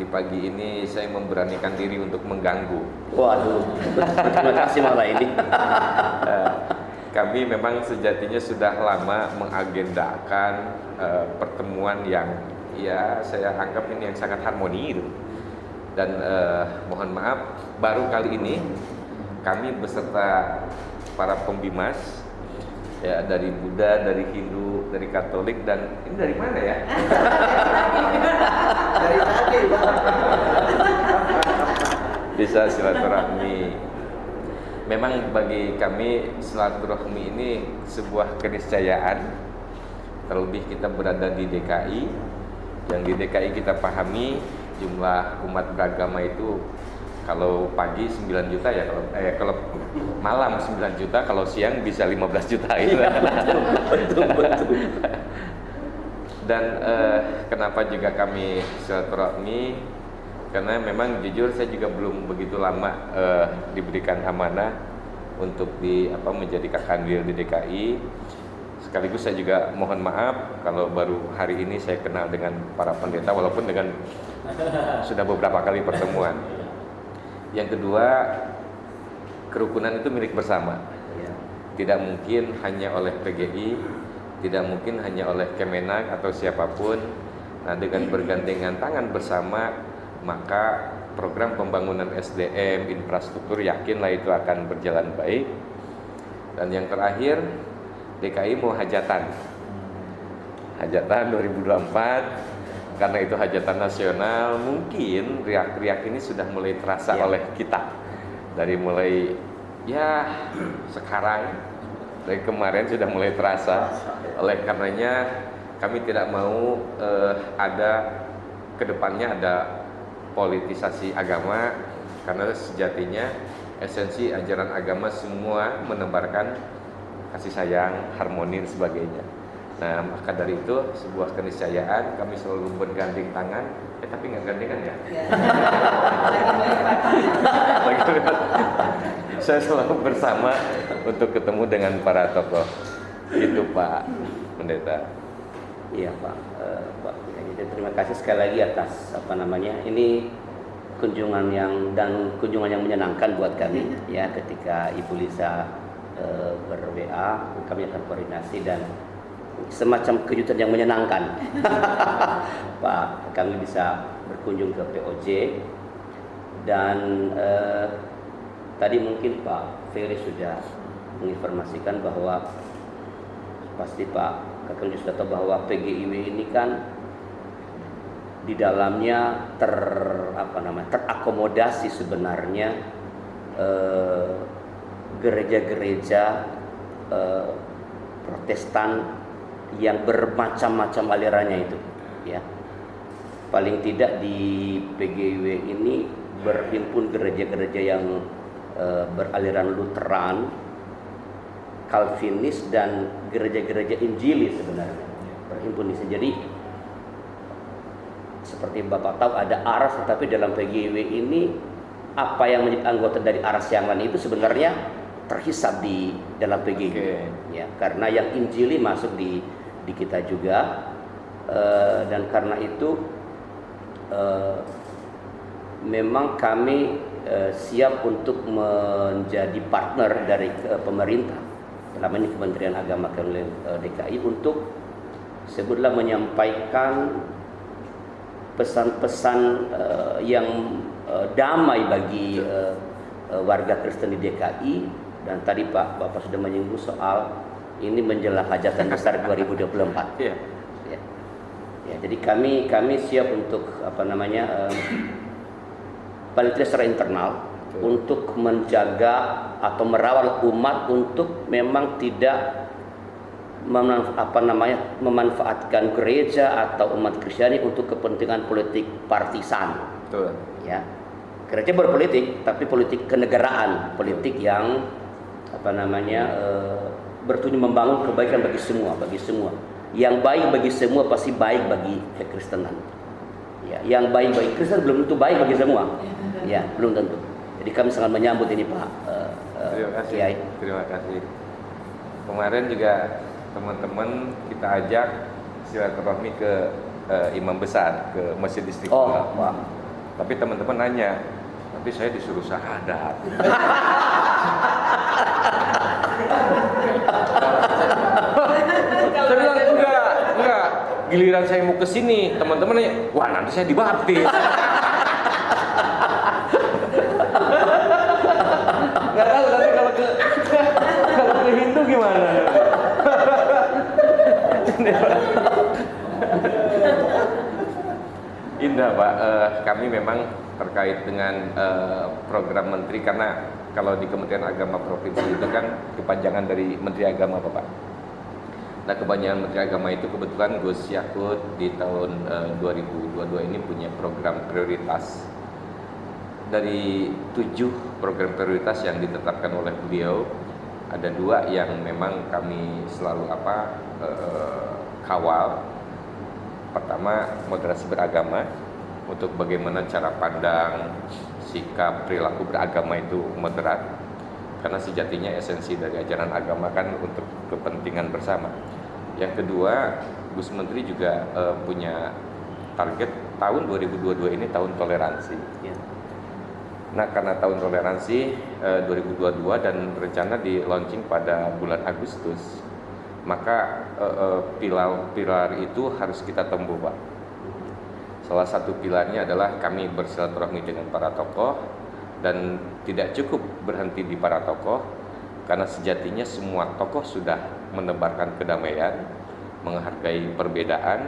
pagi ini saya memberanikan diri untuk mengganggu. Waduh, terima kasih malah ini. Kami memang sejatinya sudah lama mengagendakan pertemuan yang ya saya anggap ini yang sangat harmoni gitu. Dan mohon maaf, baru kali ini kami beserta para pembimas ya, dari Buddha, dari Hindu, dari Katolik, dan ini dari mana ya? Dari tadi, Pak. Bisa silaturahmi. Memang bagi kami silaturahmi ini sebuah keniscayaan. Terlebih kita berada di DKI. Yang di DKI kita pahami jumlah umat beragama itu kalau pagi 9 juta ya, kalau malam 9 juta, kalau siang bisa 15 juta gitu. Betul. Dan kenapa juga kami silaturahmi? Karena memang jujur saya juga belum begitu lama diberikan amanah untuk menjadi Kakhandil di DKI. Sekaligus saya juga mohon maaf kalau baru hari ini saya kenal dengan para pendeta, walaupun dengan sudah beberapa kali pertemuan. Yang kedua, kerukunan itu milik bersama. Tidak mungkin hanya oleh PGI, tidak mungkin hanya oleh Kemenak atau siapapun. Nah, dengan bergandengan tangan bersama, maka program pembangunan SDM, infrastruktur, yakinlah itu akan berjalan baik. Dan yang terakhir, DKI mau hajatan 2024. Karena itu hajatan nasional, mungkin riak-riak ini sudah mulai terasa oleh kita. Dari mulai sekarang, dari kemarin sudah mulai terasa. Oleh karenanya kami tidak mau ada kedepannya ada politisasi agama, karena sejatinya esensi ajaran agama semua menebarkan kasih sayang, harmoni dan sebagainya. Nah, maka dari itu sebuah keniscayaan kami selalu bergandeng tangan, tapi nggak gandengan ya. Saya selalu bersama untuk ketemu dengan para tokoh. Itu Pak Pendeta. Iya Pak. Jadi terima kasih sekali lagi atas ini kunjungan yang menyenangkan buat kami ya, ketika Ibu Lisa ber-WA, kami akan koordinasi dan semacam kejutan yang menyenangkan. Pak, kami bisa berkunjung ke POJ dan tadi mungkin Pak Ferry sudah menginformasikan bahwa pasti Pak Kakang sudah tahu bahwa PGIW ini kan di dalamnya terakomodasi sebenarnya gereja-gereja Protestan yang bermacam-macam alirannya itu ya. Paling tidak di PGIW ini berhimpun gereja-gereja yang beraliran Lutheran, Calvinis, dan gereja-gereja Injili sebenarnya berhimpun di sini. Jadi seperti Bapak tahu ada ARAS, tetapi dalam PGIW ini apa yang menjadi anggota dari ARAS yang lain itu sebenarnya terhisap di dalam PGIW. Ya, karena yang Injili masuk di kita juga, dan karena itu memang kami siap untuk menjadi partner dari pemerintah, dalam ini Kementerian Agama DKI, untuk sebutlah menyampaikan pesan-pesan yang damai bagi warga Kristen di DKI. Dan tadi Bapak sudah menyinggung soal ini menjelang hajatan besar 2024. Iya. Ya, jadi kami siap untuk paling tidak secara internal untuk menjaga atau merawat umat untuk memang tidak memanfaatkan gereja atau umat Kristiani untuk kepentingan politik partisan. Betul. Ya. Gereja berpolitik, tapi politik kenegaraan, politik yang bertujuan membangun kebaikan bagi semua. Yang baik bagi semua pasti baik bagi kekristenan. Ya, yang baik bagi Kristen belum tentu baik bagi semua. Ya, belum tentu. Jadi kami sangat menyambut ini Pak. Terima kasih. Kiai. Terima kasih. Kemarin juga teman-teman kita ajak silaturahmi ke imam besar, ke Masjid Istiqlal. Oh, Pak. Tapi teman-teman nanya, nanti saya disuruh syahadat. Saya bilang enggak. Giliran saya mau ke sini, teman-teman nanya, wah nanti saya dibaptis. Nggak tahu nanti kalau ke Hindu gimana? Indah Pak, kami memang terkait dengan program menteri, karena kalau di Kementerian Agama Provinsi itu kan kepanjangan dari Menteri Agama Bapak. Nah kepanjangan Menteri Agama itu kebetulan Gus Yakut di tahun 2022 ini punya program prioritas. Dari 7 program prioritas yang ditetapkan oleh beliau, ada 2 yang memang kami selalu kawal. Pertama, moderasi beragama, untuk bagaimana cara pandang, sikap, perilaku beragama itu moderat, karena sejatinya esensi dari ajaran agama kan untuk kepentingan bersama. Yang kedua, Gus Menteri juga punya target tahun 2022 ini tahun toleransi. Ya. Nah, karena tahun toleransi 2022 dan rencana di launching pada bulan Agustus, maka pilar itu harus kita tempuh, Pak. Salah satu pilarnya adalah kami bersilaturahmi dengan para tokoh, dan tidak cukup berhenti di para tokoh, karena sejatinya semua tokoh sudah menebarkan kedamaian, menghargai perbedaan.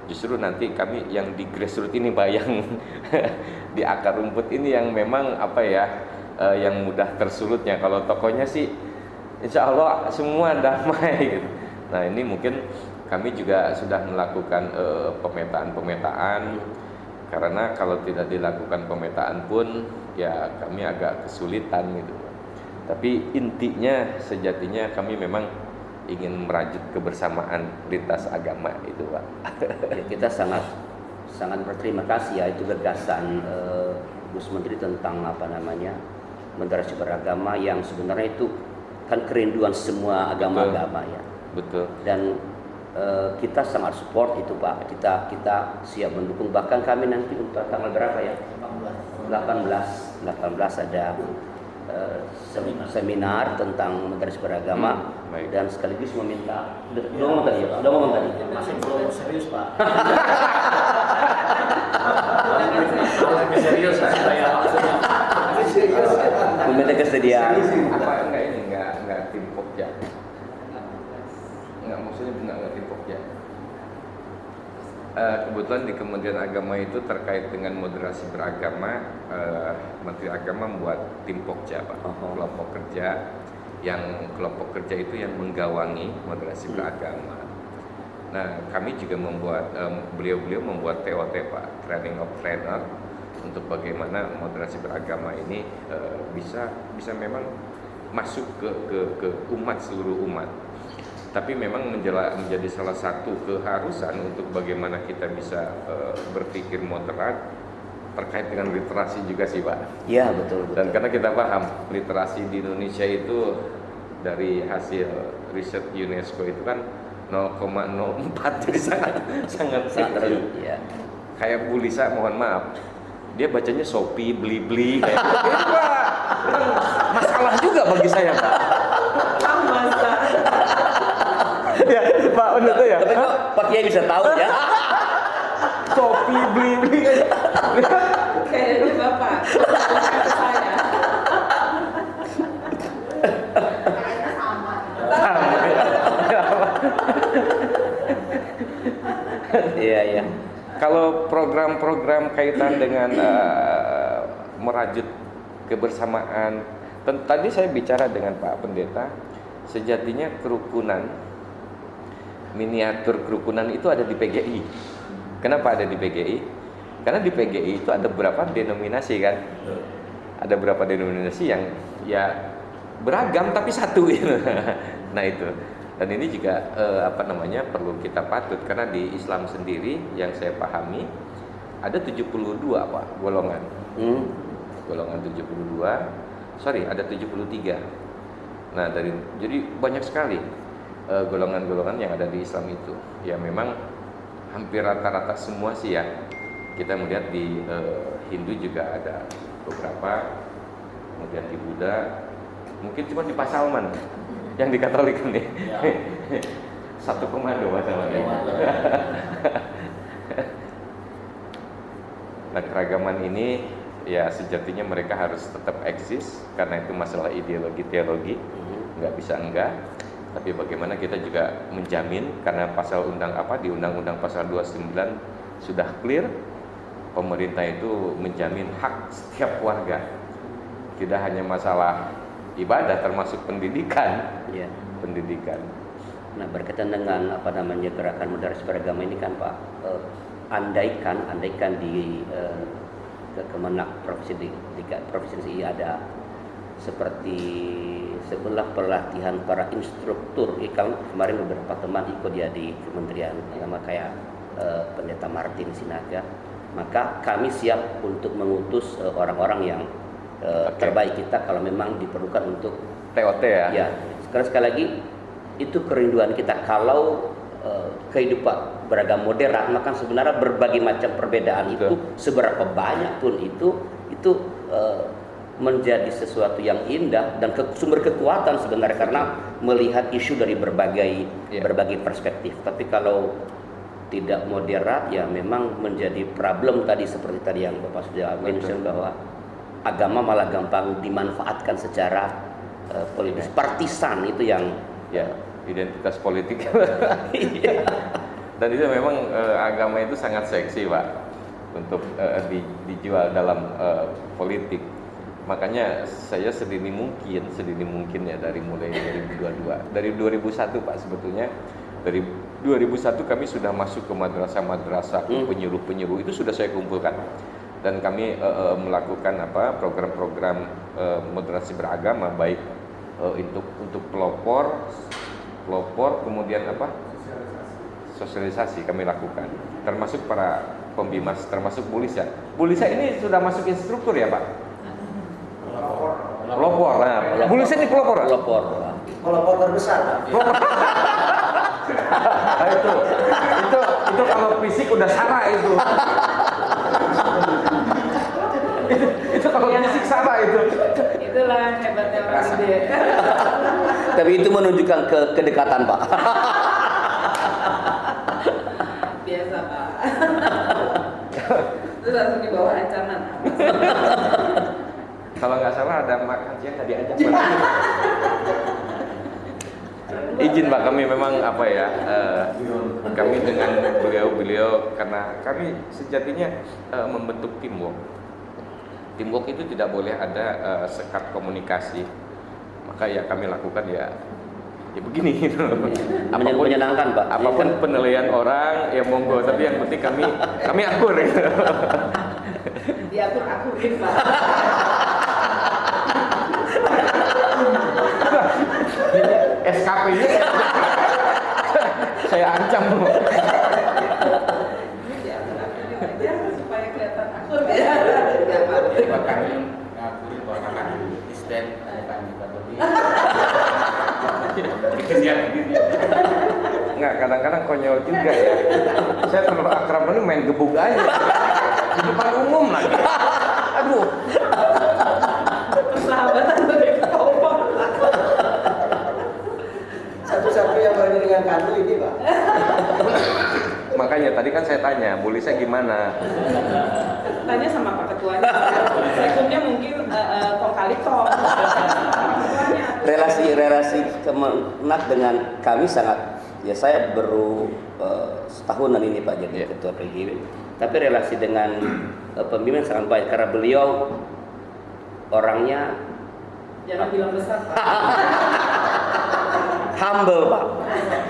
Justru nanti kami yang di grassroots ini, Pak, yang di akar rumput ini yang memang yang mudah tersulutnya. Kalau tokohnya sih insya Allah semua damai gitu. Nah ini mungkin kami juga sudah melakukan pemetaan, karena kalau tidak dilakukan pemetaan pun ya kami agak kesulitan gitu. Tapi intinya sejatinya kami memang ingin merajut kebersamaan lintas agama itu, Pak. Ya, kita sangat berterima kasih ya, itu gagasan Gus Menteri tentang moderasi beragama, yang sebenarnya itu kan kerinduan semua agama-agama ya. Betul. Dan kita sangat support itu, Pak. Kita siap mendukung, bahkan kami nanti untuk tanggal berapa ya? 18 ada seminar tentang moderasi beragama, dan sekaligus meminta ngomong tadi. Masih belum serius, Pak. Serius saya maksudnya. Meminta kesediaan. Enggak tim Pokja. Enggak tim Pokja. Kebetulan di Kementerian Agama itu terkait dengan moderasi beragama, Menteri Agama membuat tim Pokja, Pak. Kelompok kerja itu yang menggawangi moderasi beragama. Nah, kami juga membuat beliau membuat TOT, Pak, Training of Trainer, untuk bagaimana moderasi beragama ini bisa memang masuk ke umat, seluruh umat. Tapi memang menjadi salah satu keharusan untuk bagaimana kita bisa berpikir moderat terkait dengan literasi juga sih, Pak. Iya, betul. Dan karena kita paham literasi di Indonesia itu dari hasil riset UNESCO itu kan 0,04, jadi sangat kecil. Ya. Kayak Bu Lisa, mohon maaf, dia bacanya Shopee, beli kayak gitu, Pak. Masalah juga bagi saya, Pak. Ya, Pak, benar tuh ya. Tapi kok Pak Kiai bisa tahu ya? Shopee, beli Kayaknya Bapak. Saya. Kayaknya sama. Iya. Kalau program-program kaitan dengan merajut kebersamaan, tadi saya bicara dengan Pak Pendeta, sejatinya kerukunan, miniatur kerukunan itu ada di PGI. Kenapa ada di PGI? Karena di PGI itu ada beberapa denominasi kan, ada beberapa denominasi yang ya beragam tapi satu gitu. Nah itu, dan ini juga perlu kita patut, karena di Islam sendiri yang saya pahami ada 72 Pak golongan. Golongan 72, ada 73. Nah jadi banyak sekali golongan-golongan yang ada di Islam itu. Ya memang hampir rata-rata semua sih ya kita melihat di Hindu juga ada beberapa, kemudian di Buddha, mungkin cuma di Pasalman yang di Katolik nih. Ya. Satu komando masalahnya. Nah, keragaman ini ya sejatinya mereka harus tetap eksis karena itu masalah ideologi teologi, nggak bisa enggak. Tapi bagaimana kita juga menjamin karena di Undang-Undang pasal 29 sudah clear, pemerintah itu menjamin hak setiap warga. Tidak hanya masalah ibadah, termasuk pendidikan. Ya. Pendidikan. Nah, berkaitan dengan gerakan moderasi beragama ini kan Pak, andaikan di Kemenak provinsi ini ada seperti sebelah pelatihan para instruktur. Kalau kemarin beberapa teman ikut ya di Kementerian Agama kayak Pendeta Martin Sinaga, maka kami siap untuk mengutus orang-orang yang terbaik kita kalau memang diperlukan untuk TOT ya. Ya, sekali lagi itu kerinduan kita. Kalau kehidupan beragam modern, maka sebenarnya berbagai macam perbedaan itu seberapa banyak pun itu menjadi sesuatu yang indah dan sumber kekuatan sebenarnya karena melihat isu dari berbagai perspektif. Tapi kalau tidak moderat ya memang menjadi problem tadi seperti tadi yang Bapak sudah mention bahwa agama malah gampang dimanfaatkan secara politis partisan itu yang identitas politik. Dan itu memang agama itu sangat seksi Pak untuk dijual dalam politik. Makanya saya sedini mungkin ya dari mulai 2022, dari 2001 Pak sebetulnya. Dari 2001 kami sudah masuk ke madrasah-madrasah, penyuluh-penyuluh itu sudah saya kumpulkan. Dan kami melakukan program-program moderasi beragama baik untuk pelopor kemudian sosialisasi kami lakukan, termasuk para pembimas, termasuk Bulisa. Bulisa ini sudah masuk instruktur ya Pak? Pelopor. Nah, Bulisa ini pelopor. Pelopor terbesar. Nah, itu kalau fisik udah salah itu. Itu kalau fisik salah itu. Itulah hebatnya orang gede. tapi itu menunjukkan kedekatan Pak. Biasa Pak. Terus langsung dibawa ancaman. Kalau nggak salah ada Mak Haji yang tadi ajak Pak. Izin Pak, kami memang kami dengan beliau karena kami sejatinya membentuk teamwork. Teamwork itu tidak boleh ada sekat komunikasi. Maka ya kami lakukan ya begini gitu. Apapun menyenangkan Pak. Apapun penilaian orang ya monggo, tapi yang penting kami akur gitu. Diakur-akurin Pak. SKP-nya saya ancam loh. Diakur-akurin aja supaya kelihatan akur ya. Bahkan ngakurin bahwa kakak Isden bukan di Batobi. Nggak, kadang-kadang konyol juga ya. Saya terlalu akrab ini main gebuk aja di depan umum lagi. Aduh. Persahabatan lebih kompak. Satu-satu yang berani dengan Kandu ini Pak. Makanya tadi kan saya tanya, Bu Lisa gimana? Tanya sama Pak Ketuanya. Sekunnya mungkin kong kali kong. Relasi Kemenak dengan kami sangat, ya saya baru setahunan ini Pak jadi ketua PGB, tapi relasi dengan pemimpin sangat baik karena beliau orangnya Jangan bilang besar Pak.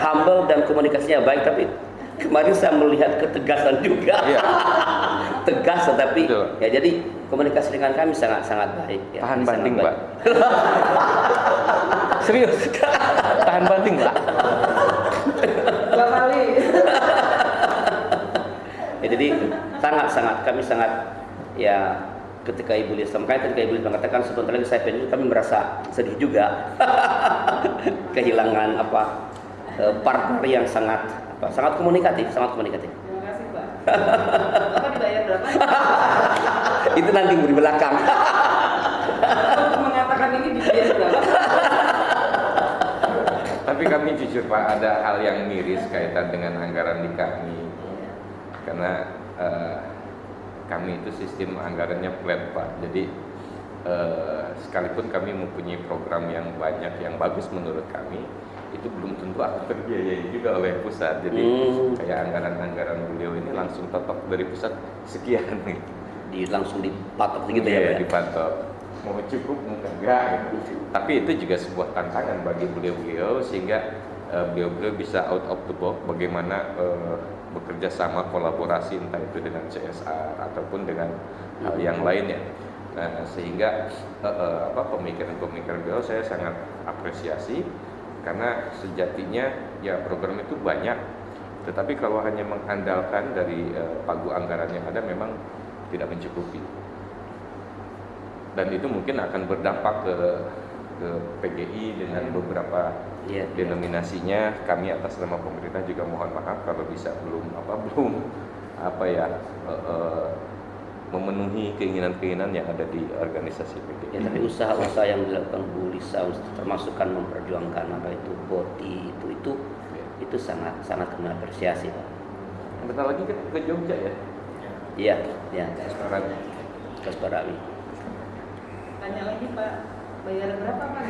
humble dan komunikasinya baik, tapi kemarin saya melihat ketegasan juga. Iya. Tegas tetapi Betul. ya jadi komunikasi dengan kami sangat baik ya. Tahan Sangat banting baik. Pak. Serius. Tahan banting Pak. 2 kali. Ya, jadi kami sangat ya ketika Ibu Lisa, makanya ketika Ibu Lisa mengatakan sebentar lagi saya pensiun, kami merasa sedih juga kehilangan partner yang sangat komunikatif. Terima kasih Pak. Bapak dibayar berapa Itu nanti di belakang. Untuk mengatakan ini dibayar berapa? Tapi kami jujur Pak, ada hal yang miris kaitan dengan anggaran di kami. Karena kami itu sistem anggarannya flat Pak. Jadi sekalipun kami mempunyai program yang banyak yang bagus menurut kami, itu belum tentu akan terbiayai juga oleh pusat. Jadi kayak anggaran-anggaran beliau ini langsung totok dari pusat sekian gitu. Langsung dipatok gitu ya, Iya, Pak ya? dipatok. Mau cukup mungkin enggak gitu. Tapi itu juga sebuah tantangan bagi beliau-beliau sehingga beliau-beliau bisa out of the box bagaimana bekerja sama kolaborasi entah itu dengan CSR ataupun dengan hal yang lainnya. Nah, sehingga pemikiran-pemikiran beliau saya sangat apresiasi karena sejatinya ya program itu banyak, tetapi kalau hanya mengandalkan dari pagu anggaran yang ada memang tidak mencukupi. Dan itu mungkin akan berdampak ke PGI dengan beberapa denominasinya. Kami atas nama pemerintah juga mohon maaf kalau bisa belum memenuhi keinginan-keinginan yang ada di organisasi PGI. Ya, tapi usaha-usaha yang dilakukan Bu Lisa termasuk kan memperjuangkan apa itu BOTI itu sangat kami apresiasi, Pak. Bentar lagi kan ke Jogja ya. Iya, ya. Sekarang Kasparawi. Tanya lagi Pak, bayar berapa Pak?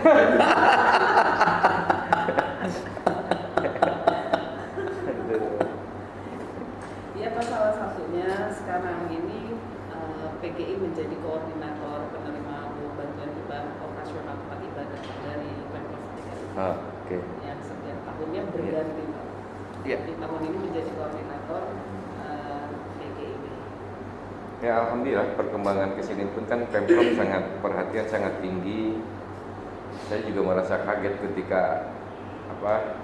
Iya Pak, salah satunya sekarang ini PGI menjadi koordinator penerima bantuan hibah operasional tempat ibadah dari Pemprov DKI. Oke. Yang setiap tahunnya berganti Pak. Iya. Di tahun ini menjadi koordinator PGI. Ya alhamdulillah perkembangan kesini pun kan Pemprov sangat perhatian sangat tinggi. Saya juga merasa kaget ketika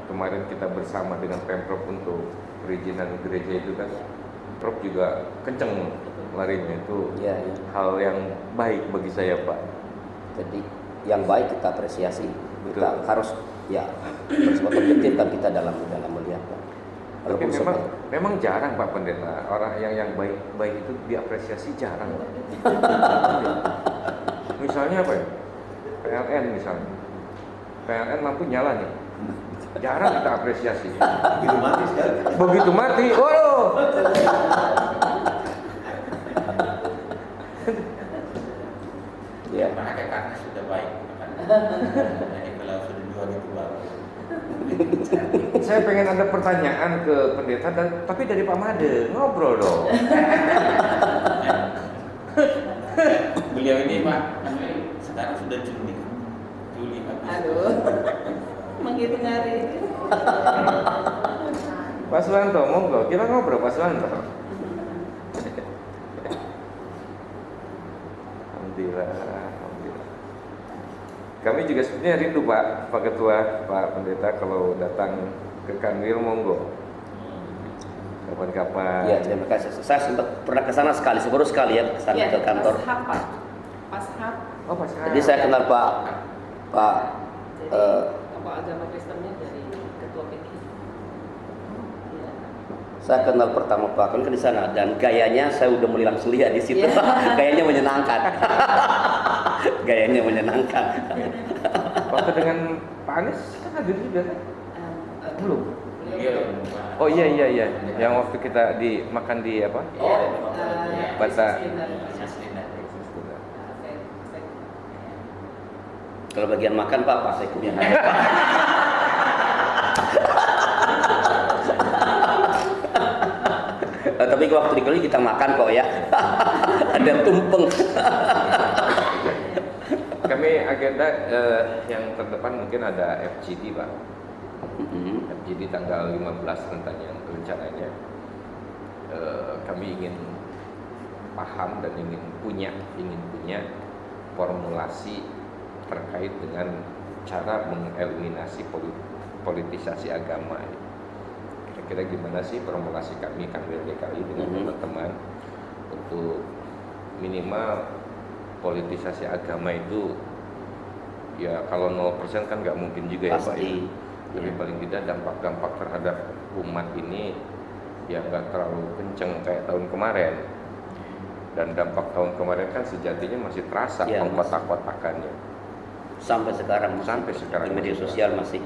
kemarin kita bersama dengan Pemprov untuk perizinan gereja itu kan Prof juga kenceng larinya itu hal yang baik bagi saya Pak. Jadi yang baik kita apresiasi. Kita Betul. harus bersifat objektif kan kita dalam melihat, Pak. Tapi memang jarang Pak Pendeta orang yang baik itu diapresiasi jarang. Misalnya apa ya? PLN misalnya. PLN lampu nyala nih. Jarang kita apresiasi. Begitu mati sekali. Begitu mati, waduh. Ya. Mana karena sudah baik. Jadi kalau sudah jual itu baru. Saya pengen ada pertanyaan ke pendeta tapi dari Pak Made ngobrol dong. Beliau ini Pak, sekarang sudah Juli habis. Aduh, menghitung hari. Pak Suwanto, monggo kita ngobrol Pak Suwanto. Alhamdulillah. Kami juga sebenarnya rindu Pak Ketua, Pak Pendeta kalau datang ke Kanwil monggo. Kapan-kapan. Iya, terima kasih. Saya sempat pernah ke sana sekali, baru sekali ya ke sana ke kantor. Pas Pak. Pas Hap. Oh, Pak. Jadi saya kenal Pak Jadi tokoh agama Kristennya dari ketua PGI. Iya. saya kenal pertama Pak kan di sana dan gayanya saya udah mulai langsung lihat di situ. Yeah. Gayanya menyenangkan. Gayanya menyenangkan. Waktu dengan Pak Anies kan hadir juga kan? Belum. Iya. Oh iya. Yang waktu kita makan di apa? Bata. Kalau bagian makan Pak saya punya. Tapi waktu di kita makan kok ya. Ada tumpeng. Kami agenda yang terdepan mungkin ada FGD Pak. FGD tanggal 15 rencananya. Kami ingin paham dan ingin punya formulasi terkait dengan cara mengeliminasi politisasi agama. Kira-kira gimana sih formulasi kami Kanwil DKI dengan teman-teman untuk minimal politisasi agama itu ya kalau 0% kan nggak mungkin juga ya Pak ya. Tapi paling tidak dampak-dampak terhadap umat ini ya nggak terlalu kenceng kayak tahun kemarin. Dan dampak tahun kemarin kan sejatinya masih terasa Iya, pengkotak-kotakannya. Sampai sekarang Sampai sekarang di media masih sosial masih.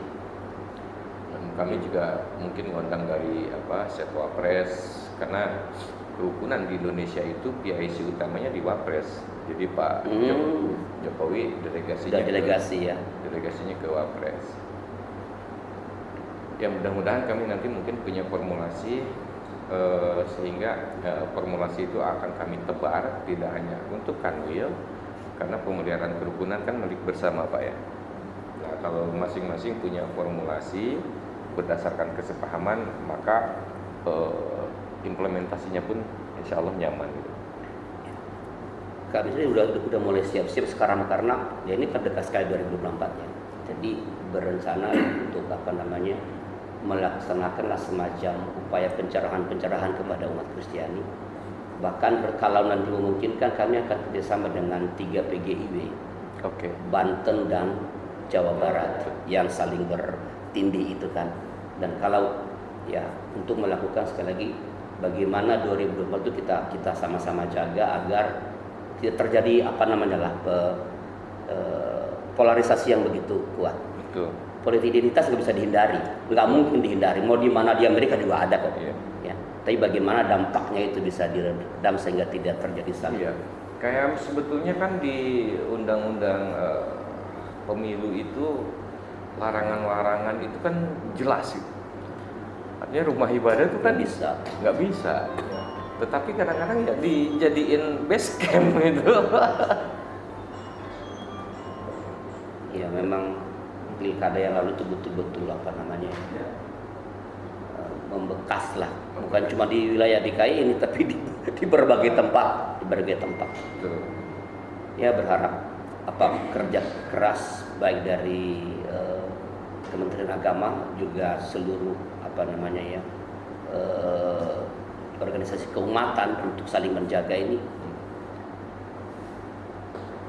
Dan kami juga mungkin ngundang dari Setwa Pres, karena kerukunan di Indonesia itu PIC utamanya di Wapres. Jadi Pak Jokowi Sudah delegasi ya. delegasinya ke Wapres. Ya mudah-mudahan kami nanti mungkin punya formulasi sehingga formulasi itu akan kami tebar tidak hanya untuk Kanwil, karena pemeliharaan kerukunan kan milik bersama Pak ya. Nah kalau masing-masing punya formulasi berdasarkan kesepahaman, maka implementasinya pun insya Allah nyaman gitu. Kami sendiri udah mulai siap-siap sekarang karena ya ini kan dekat sekali 2024 ya. Jadi berencana untuk melaksanakanlah semacam upaya pencerahan kepada umat Kristiani. Bahkan kalau nanti memungkinkan kami akan kerjasama dengan 3 PGIW, Banten dan Jawa Barat yang saling bertindih itu kan. Dan kalau ya untuk melakukan sekali lagi bagaimana 2024 itu kita sama-sama jaga agar tidak terjadi polarisasi yang begitu kuat. Betul. Politik identitas nggak bisa dihindari, nggak mungkin dihindari. Mau di mana di Amerika juga ada kok. Iya. Ya. Tapi bagaimana dampaknya itu bisa diredam sehingga tidak terjadi saling. Iya. Kayak sebetulnya kan di undang-undang pemilu itu larangan-larangan itu kan jelas gitu. Artinya rumah ibadah itu kan nggak bisa. Tetapi kadang-kadang ya dijadiin base camp gitu. Ya memang pilkada yang lalu itu betul-betul membekas lah. Bukan cuma di wilayah DKI ini, tapi di berbagai tempat, Betul. Ya berharap kerja keras baik dari Kementerian Agama juga seluruh organisasi keumatan untuk saling menjaga ini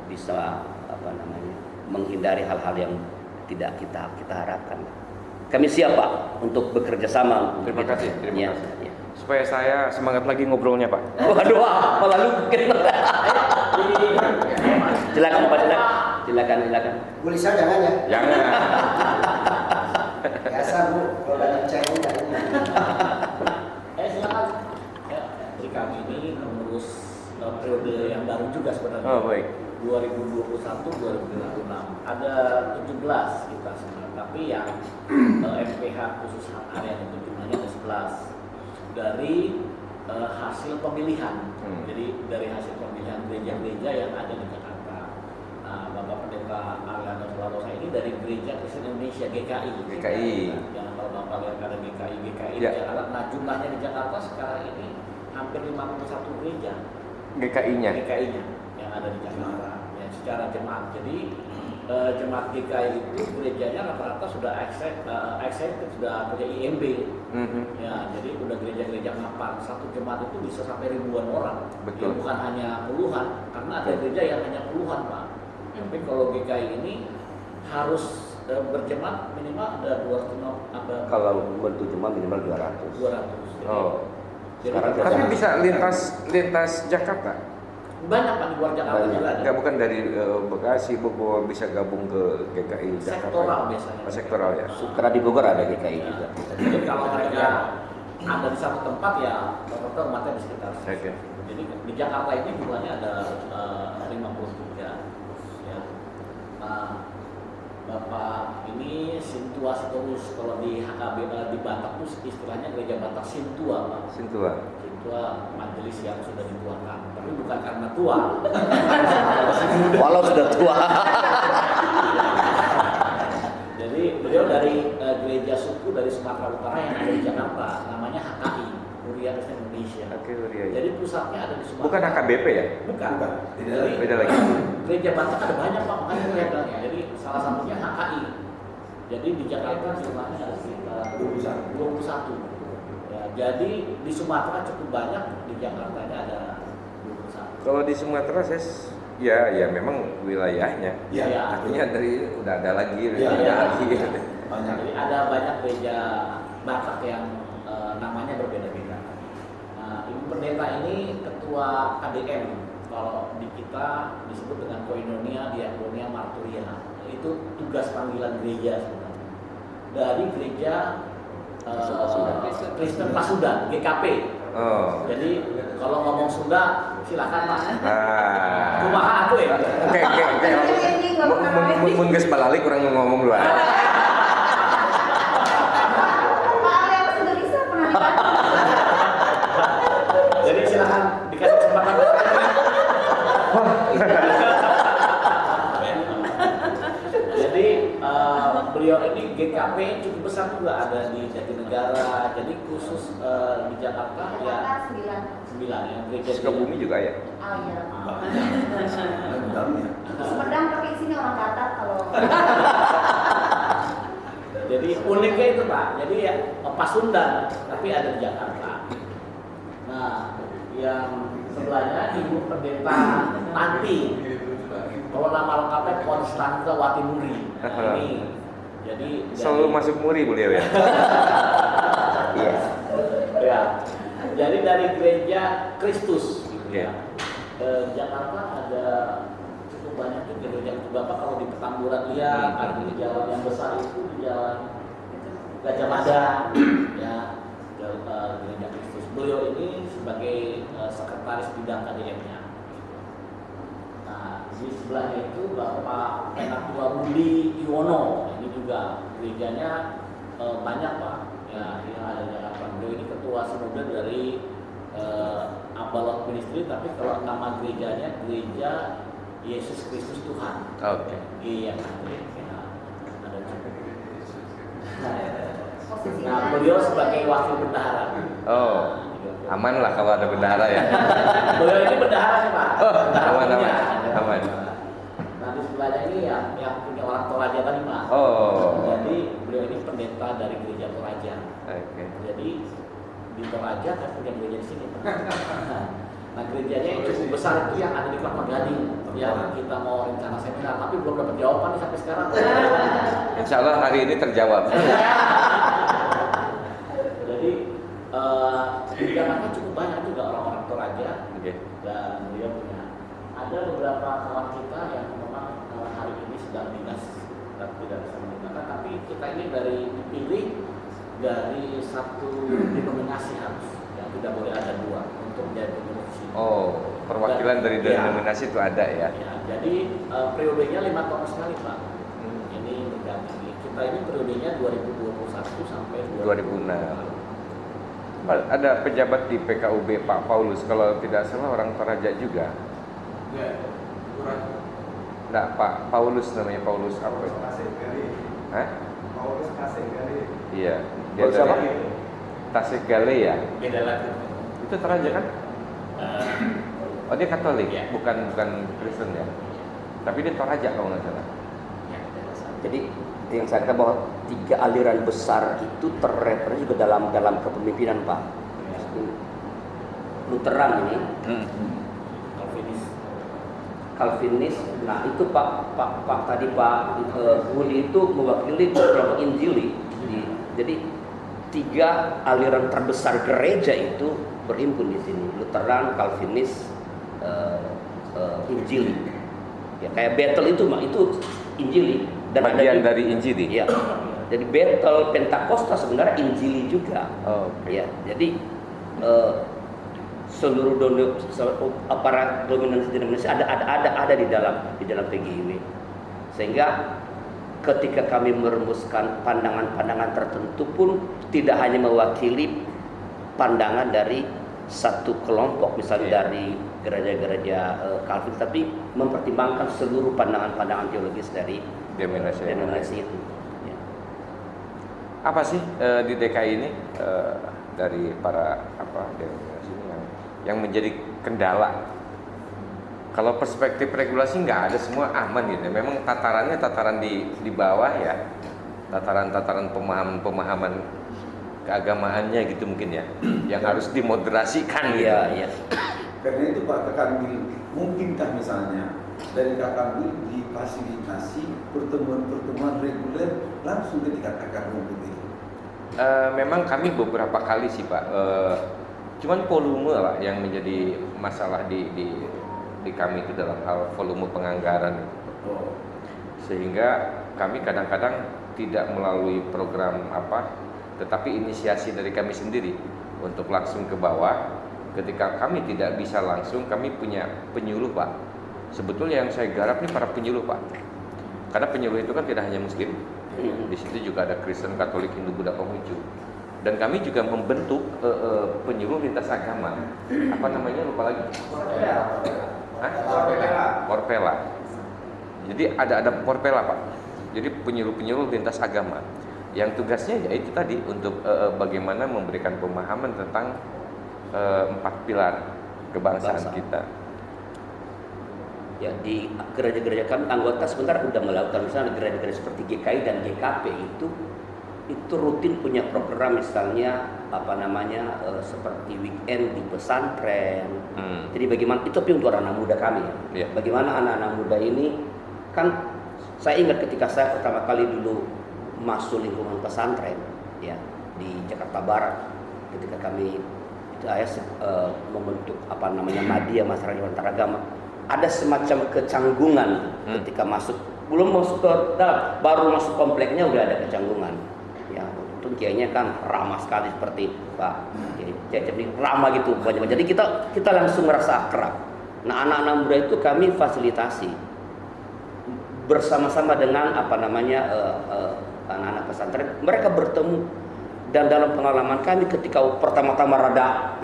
bisa menghindari hal-hal yang tidak kita harapkan. Kami siap Pak untuk bekerja sama. Terima kasih. Ya. Supaya saya semangat lagi ngobrolnya Pak. Waduh, malah lukin. Silakan Pak, silakan. Bu Lisa jangan ya. Jangan. Biasa Bu, kalau banyak cewek enggak ini. Silakan. Ya, jadi kami ini mengurus periode yang baru juga sebenarnya. Oh baik. 2021-2026 ada 17 kita sebenarnya, tapi yang MPH khusus hak area itu jumlahnya ada 11 dari hasil pemilihan. Jadi dari hasil pemilihan gereja-gereja yang ada di Jakarta. Nah, Bapak Pendeta Arlando Sularosa ini dari Gereja Kristen Indonesia GKI. Yang kalau Bapak lihat ada GKI di Jakarta. Nah, jumlahnya di Jakarta sekarang ini hampir 51 gereja. GKI-nya yang ada di Jakarta ya, secara jemaat. Jadi jemaat GKI itu gerejanya rata-rata sudah accepted, sudah punya IMB. Ya, jadi udah gereja-gereja mapan. Satu jemaat itu bisa sampai ribuan orang. Betul. Ya, bukan hanya puluhan, karena ada gereja yang hanya puluhan Pak. Tapi kalau GKI ini harus berjemaat minimal ada 200. Kalau bentuk jemaat minimal 200. 200. Oh. Jadi Tapi bisa lintas Jakarta. banyak Pak di luar Jakarta juga ada. Enggak, bukan dari Bekasi, Bogor bisa gabung ke GKI Jakarta. Sektoral biasanya. Sektoral ya. Karena di Bogor ada GKI juga. Jadi kalau mereka ada di satu tempat ya rata-rata umatnya di sekitar. Oke. Jadi di Jakarta ini jumlahnya ada 53. Ya. Bapak ini Sintua Sitorus, kalau di HKB di Batak itu istilahnya gereja Batak Sintua Pak. Sintua majelis yang sudah dituakan, tapi bukan karena tua. Walau sudah tua. Jadi beliau dari gereja suku dari Sumatera Utara yang ada di Jakarta, namanya HKI, Huria Kristen Indonesia. Jadi pusatnya ada di Sumatera. Bukan HKBP ya? Bukan. Jadi, beda lagi. Gereja Batak ada banyak Pak, makanya kelihatannya. Jadi salah satunya HKI. Jadi di Jakarta jumlahnya ada sekitar 21. Ya, jadi di Sumatera cukup banyak, di Jakarta ada 21. Kalau di Sumatera saya ya memang wilayahnya. Ya. Artinya udah ada lagi. Banyak. Jadi ada banyak gereja Batak yang namanya berbeda-beda. Nah, Nah, Ibu Pendeta ini ketua KDM. Kalau di kita disebut dengan koinonia, diakonia, marturia. Itu tugas panggilan gereja sebenarnya. Dari gereja Kristen Pasundan, GKP. Oh. Jadi kalau ngomong Sunda silakan Mas. Ah. Kumaha aku ya. Oke. Mun geus balalik kurang ngomong dua. Jadi silakan dikasih kesempatan. Jadi beliau ini GKP cukup besar juga, ada di Jatinegara. Jadi khusus di Jakarta ya 9 ya gereja. Sukabumi juga ya. Oh iya. Bentarnya. Sumedang tapi sini orang Batak kalau. Jadi uniknya itu Pak. Jadi ya Pasundan tapi ada di Jakarta. Nah, yang sebelahnya Ibu Pendeta Tanti. Kalau nama lengkapnya Konstanta Watimuri. Nah, ini jadi Selalu masuk muri beliau ya. Iya. ya. Jadi dari gereja Kristus gitu Iya. ya. Jakarta ada cukup banyak juga gereja itu Bapak kalau di Petamburan lihat ada di jalan yang besar itu di jalan Gajah Mada ya, gereja Kristus. Beliau ini sebagai sekretaris bidang KDM-nya. Nah, di sebelahnya itu Bapak Penatua Budi Iwono, ini juga gerejanya banyak Pak ya, yang ada di Jakarta. Beliau ini ketua sinode dari Abalot Ministry, tapi kalau nama gerejanya Gereja Yesus Kristus Tuhan. Oke. Iya kan, ada cukup. Posisinya. Nah, beliau sebagai wakil bendahara. Oh. Aman lah kalau ada bendahara ya. Beliau ini bendahara nih Pak. Oh, Bendahara aman, punya. aman. Nah, di sebelahnya ini yang punya orang Toraja tadi Pak. Oh. Jadi beliau ini pendeta dari gereja Toraja. Oke. Jadi di Toraja kan punya gereja di sini Pak. Nah, gerejanya yang cukup besar itu yang ada di Kelapa Gading. Yang kita mau rencana seminar, tapi belum dapat jawaban nih sampai sekarang. Insya Allah hari ini terjawab. Jadi di Jakarta cukup banyak juga orang-orang Toraja. Oke. Dan beliau punya ada beberapa kawan kita yang memang hari ini sedang dinas dan tidak bisa menggunakan, tapi kita ini dipilih dari satu denominasi harus, yang tidak boleh ada dua untuk menjadi pengurus sini. Oh, perwakilan dari denominasi itu ada ya. Ya, jadi periodenya 5 tahun sekali Pak. Ini berganti. Kita ini periodenya 2021 sampai 2006. Ada pejabat di PKUB Pak Paulus, kalau tidak salah orang Toraja juga. Ya, kurang. Enggak, Pak Paulus namanya, Paulus apa itu? Hah? Paulus Kasegari. Iya. Dia Paulus apa? dari Tasikgale ya. beda lagi. Itu Toraja kan? Oh, dia Katolik, Iya. bukan Kristen ya. Tapi dia Toraja kalau nggak salah. Jadi yang saya kata bahwa 3 aliran besar itu terrepresentasi juga dalam kepemimpinan Pak. Lutheran ini, Calvinis. Nah itu Pak tadi Pak Budi itu mewakili kelompok Injili. Jadi 3 aliran terbesar gereja itu berhimpun di sini. Lutheran, Calvinis, Injili. Ya kayak Bethel itu Mak, itu Injili. Dan Bagian ada dari Injili. ya. Jadi Bethel Pentakosta sebenarnya Injili juga. Oh, oke. Ya, jadi seluruh aparat dominasi denominasi ada di dalam PGIW. Sehingga ketika kami merumuskan pandangan-pandangan tertentu pun tidak hanya mewakili pandangan dari satu kelompok, misalnya dari gereja-gereja Calvin, tapi mempertimbangkan seluruh pandangan-pandangan teologis dari denominasi itu. Ya. Apa sih di DKI ini dari para denominasi ini yang menjadi kendala? Kalau perspektif regulasi nggak ada, semua aman gitu. Memang tataran di bawah ya, tataran pemahaman keagamaannya gitu mungkin ya, yang harus dimoderasikan gitu. Iya. Karena itu Pak Kakambil, mungkinkah misalnya dari Kakambil difasilitasi pertemuan-pertemuan reguler langsung ketika akar rumput itu? Memang kami beberapa kali sih Pak Cuman volume lah yang menjadi masalah di kami itu dalam hal volume penganggaran. Sehingga kami kadang-kadang tidak melalui program apa, tetapi inisiasi dari kami sendiri untuk langsung ke bawah. Ketika kami tidak bisa langsung, kami punya penyuluh, Pak. Sebetulnya yang saya garap ini para penyuluh, Pak. Karena penyuluh itu kan tidak hanya Muslim. Di situ juga ada Kristen, Katolik, Hindu, Buddha, Konghucu. Dan kami juga membentuk penyuluh lintas agama. Apa namanya? Lupa lagi. Porpela. Jadi ada porpela, Pak. Jadi penyuluh-penyuluh lintas agama yang tugasnya ya itu tadi untuk bagaimana memberikan pemahaman tentang 4 pilar kebangsaan kita. Ya, di gereja-gereja kami anggota sebentar udah melakukan, misalnya gereja-gereja seperti GKI dan GKP itu rutin punya program, misalnya seperti weekend di pesantren. Jadi bagaimana itu tapi untuk anak muda kami ya. Bagaimana anak-anak muda ini, kan saya ingat ketika saya pertama kali dulu masuk lingkungan pesantren ya di Jakarta Barat, ketika kami itu membentuk Madiyah Masyarakat Antaragama, ada semacam kecanggungan ketika belum masuk ke dalam, baru masuk kompleknya udah ada kecanggungan. Ya, itu kiainya kan ramah sekali seperti Pak. Jadi ramah gitu banyak. Jadi kita langsung merasa akrab. Nah, anak-anak muda itu kami fasilitasi bersama-sama dengan anak-anak pesantren. Mereka bertemu, dan dalam pengalaman kami ketika pertama-tama rada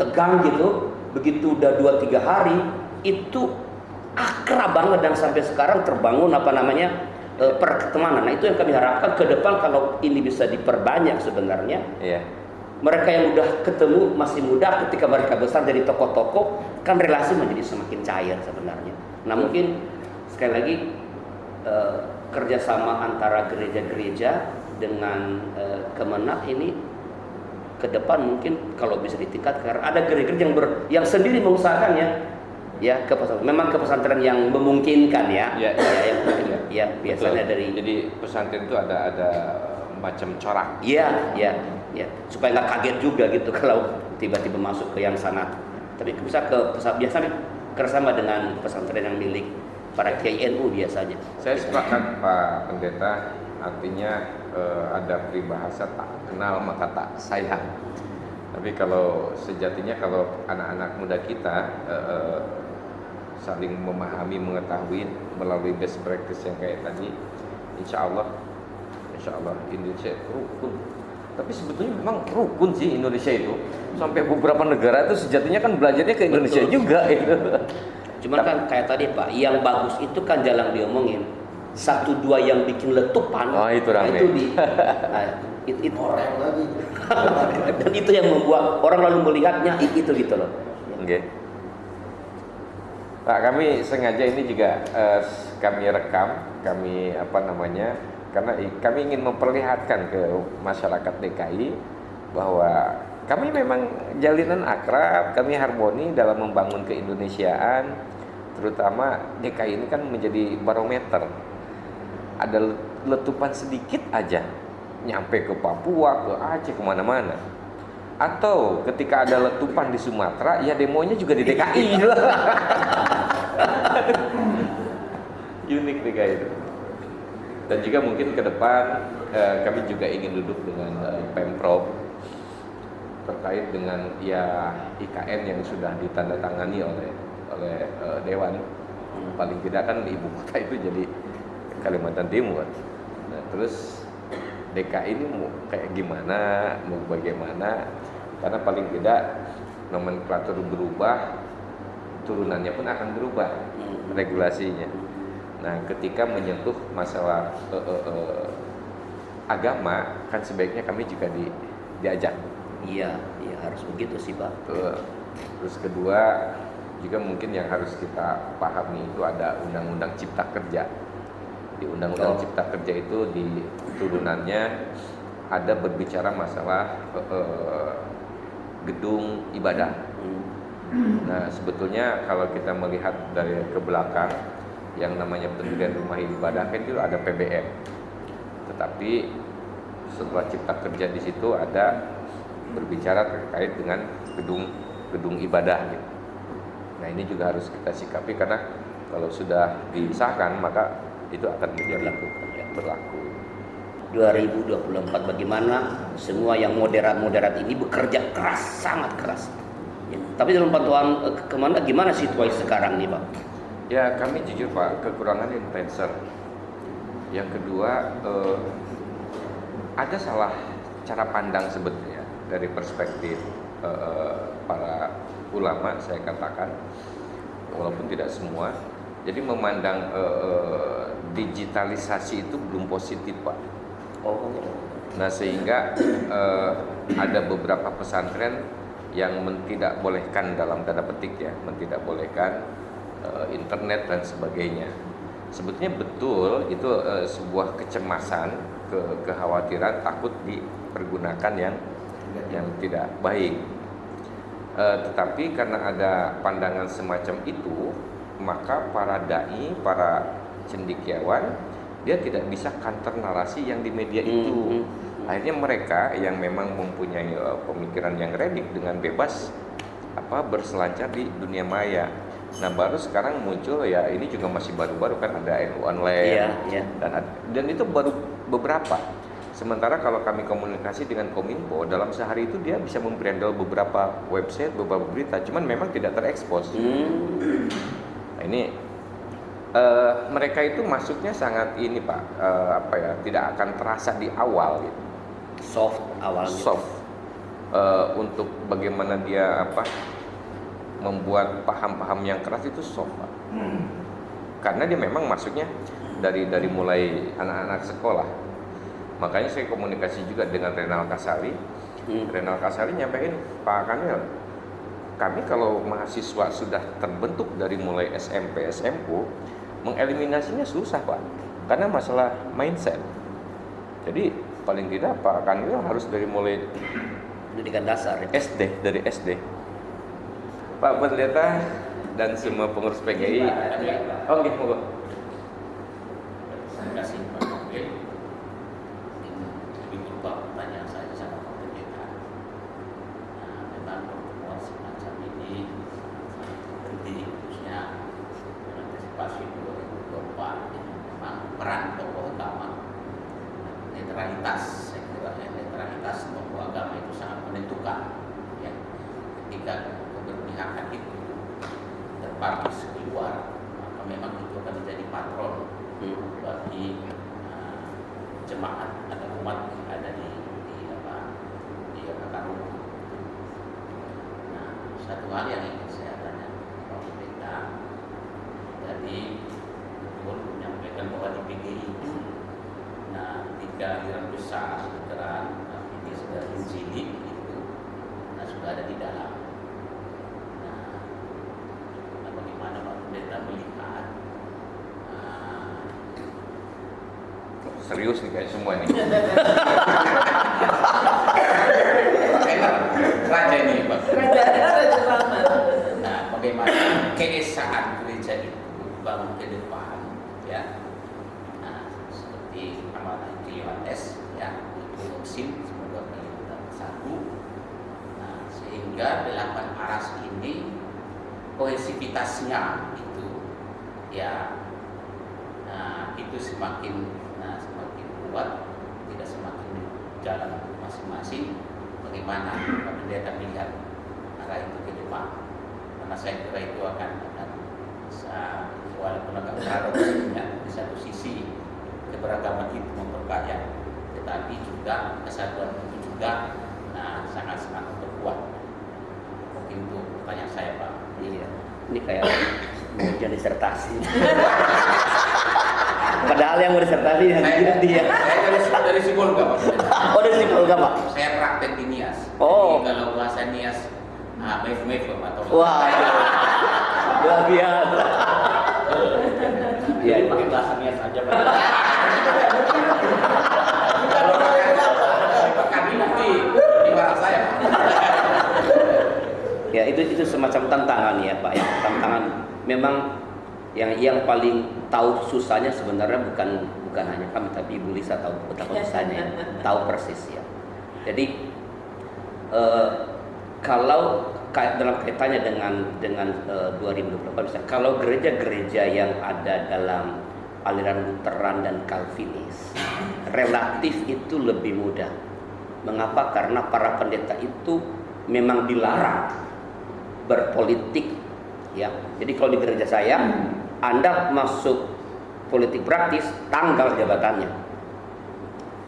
tegang gitu, begitu udah 2-3 hari itu akrab banget dan sampai sekarang terbangun pertemanan. Nah, itu yang kami harapkan ke depan kalau ini bisa diperbanyak sebenarnya. Iya. Mereka yang udah ketemu masih muda, ketika mereka besar jadi tokoh-tokoh, kan relasi menjadi semakin cair sebenarnya. Nah, mungkin sekali lagi kerjasama antara gereja-gereja dengan Kemenak ini ke depan mungkin kalau bisa ditingkatkan, karena ada gereja-gereja yang sendiri mengusahakannya ya ke pesantren. Memang ke pesantren yang memungkinkan ya. Ya, biasanya betul. dari. Jadi pesantren itu ada macam corak. Iya. Supaya nggak kaget juga gitu kalau tiba-tiba masuk ke yang sangat. Tapi bisa biasanya kerjasama dengan pesantren yang milik para kiai NU biasanya. Saya sepakat Pak Pendeta, artinya ada peribahasa tak kenal maka tak sayang. Tapi kalau sejatinya kalau anak-anak muda kita saling memahami, mengetahui melalui best practice yang kayak tadi, insya Allah Indonesia rukun. Tapi sebetulnya memang rukun sih Indonesia itu. Sampai beberapa negara itu sejatinya kan belajarnya ke Indonesia. Betul. Juga itu. Cuman kan kayak tadi Pak, yang bagus itu kan jarang diomongin. 1-2 yang bikin letupan. Oh, itu rame. Itu orang lagi. Dan itu yang membuat orang lalu melihatnya itu gitu loh. Oke. Pak, kami sengaja ini juga kami rekam, karena kami ingin memperlihatkan ke masyarakat DKI bahwa kami memang jalinan akrab, kami harmoni dalam membangun keindonesiaan, terutama DKI ini kan menjadi barometer. Ada letupan sedikit aja, nyampe ke Papua, ke Aceh, kemana-mana. Atau ketika ada letupan di Sumatera, ya demonya juga di DKI. Unik DKI itu. Dan juga mungkin ke depan kami juga ingin duduk dengan Pemprov terkait dengan IKN yang sudah ditandatangani oleh Dewan. Paling tidak kan ibu kota itu jadi Kalimantan Timur. Nah, terus DKI ini mau kayak gimana, mau bagaimana? Karena paling tidak nomenklatur berubah, turunannya pun akan berubah regulasinya. Nah, ketika menyentuh masalah agama, kan sebaiknya kami juga diajak. Iya, harus begitu sih Pak. Terus kedua, juga mungkin yang harus kita pahami itu ada Undang-Undang Cipta Kerja. Di Undang-Undang Cipta Kerja itu di turunannya ada berbicara masalah gedung ibadah. Nah, sebetulnya kalau kita melihat dari ke belakang, yang namanya pendirian rumah ibadah kan itu ada PBN. Tetapi setelah Cipta Kerja di situ ada berbicara terkait dengan gedung ibadah gitu. Nah ini juga harus kita sikapi karena kalau sudah disahkan maka itu akan menjadi berlaku. 2024 bagaimana semua yang moderat ini bekerja keras, sangat keras. Ya. Tapi dalam pantauan gimana situasi sekarang nih Pak? Ya kami jujur Pak, kekurangan influencer. Yang kedua ada salah cara pandang sebetulnya dari perspektif para ulama saya katakan, walaupun tidak semua. Jadi memandang digitalisasi itu belum positif Pak. Nah sehingga ada beberapa pesantren yang tidak bolehkan dalam tanda petik ya, tidak bolehkan internet dan sebagainya. Sebetulnya betul itu sebuah kecemasan, kekhawatiran, takut dipergunakan yang tidak baik. Tetapi karena ada pandangan semacam itu, maka para dai, para cendekiawan dia tidak bisa counter narasi yang di media itu. Akhirnya mereka yang memang mempunyai pemikiran yang redik dengan bebas berselancar di dunia maya. Nah baru sekarang muncul ya, ini juga masih baru-baru kan, ada NU online dan itu baru beberapa. Sementara kalau kami komunikasi dengan Kominfo, dalam sehari itu dia bisa membrandel beberapa website, beberapa berita, cuman memang tidak terekspos. Nah ini mereka itu masuknya sangat ini Pak, tidak akan terasa di awal gitu. Soft awalnya. Soft untuk bagaimana dia membuat paham-paham yang keras itu soft Pak. Karena dia memang masuknya dari mulai anak-anak sekolah. Makanya saya komunikasi juga dengan Renal Kasali. Renal Kasali nyampein, Pak Kanil, kami kalau mahasiswa sudah terbentuk dari mulai SMP, SMU, mengeliminasinya susah Pak, karena masalah mindset. Jadi paling tidak Pak Kanil harus dari mulai pendidikan dasar ya? dari SD. Pak Pendeta dan semua pengurus PGI. Oh nggih, monggo. Terima kasih Pak Kapil. Ini berupa pertanyaan saya sama Pak Pendeta. Nah, memang pertemuan semacam ini penting, khususnya antisipasi 2024 ini memang peran tokoh utama. Netralitas, saya kira netralitas tokoh agama itu sangat menentukan. Ya, ketika keberpihakan itu terpakis keluar, maka memang itu akan menjadi patron bagi jemaat atau umat yang ada di akar rumput. Nah, satu hal yang ingin saya tanya Pak Pendeta, tadi betul menyampaikan bahwa di PGI itu, nah 3 aliran besar veteran ini sudah injili itu, nah sudah ada di dalam. Nah, bagaimana Pak Pendeta melihat? Serius nih kayak semua nih. Raja ini Pak. Raja lama. Nah, bagaimana keesaan gereja itu bangun ke depan, ya? Nah, seperti amanah Injiliwates, ya, itu musim semoga kita bersatu. Nah, sehingga 8 aras ini kohesivitasnya itu, ya, nah itu semakin kuat, tidak semakin jalan masing-masing. Bagaimana Pak Pendeta melihat arah itu ke depan? Karena saya kira itu akan walaupun agak paradoksnya, di satu sisi keberagaman itu memperkaya, tetapi juga kesatuan itu juga sangat-sangat memperkuat. Mungkin itu pertanyaan saya Pak. Iya, ini kayak ujian disertasi. Padahal yang mau disertasi yang dia. Saya dari Sibolga Pak. Oh, dari Sibolga Pak. Saya praktek di Nias. Oh. Jadi kalau bahasa Nias, mef atau. Wah, luar biasa. Iya, pakai bahasa Nias aja Pak. Kami nanti di barat saya. Ya itu semacam tantangan ya Pak ya. Tantangan memang yang paling tahu susahnya sebenarnya bukan hanya kami, tapi Ibu Lisa tahu betapa susahnya, tahu persis ya. Jadi kalau dalam kaitannya dengan 2028 misalnya, kalau gereja-gereja yang ada dalam aliran Lutheran dan Calvinis relatif itu lebih mudah. Mengapa? Karena para pendeta itu memang dilarang berpolitik, ya. Jadi kalau di gereja saya, Anda masuk politik praktis, tanggal jabatannya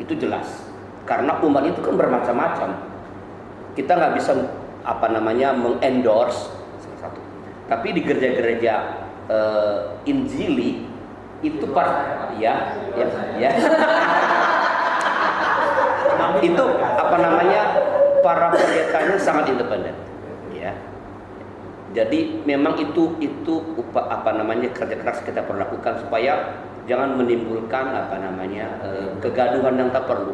itu jelas. Karena umat itu kan bermacam-macam. Kita nggak bisa mengendorse salah satu. Tapi di gereja-gereja Injili itu itu para pendetanya sangat independen, ya. Jadi memang itu kerja keras kita perlu lakukan supaya jangan menimbulkan kegaduhan yang tak perlu.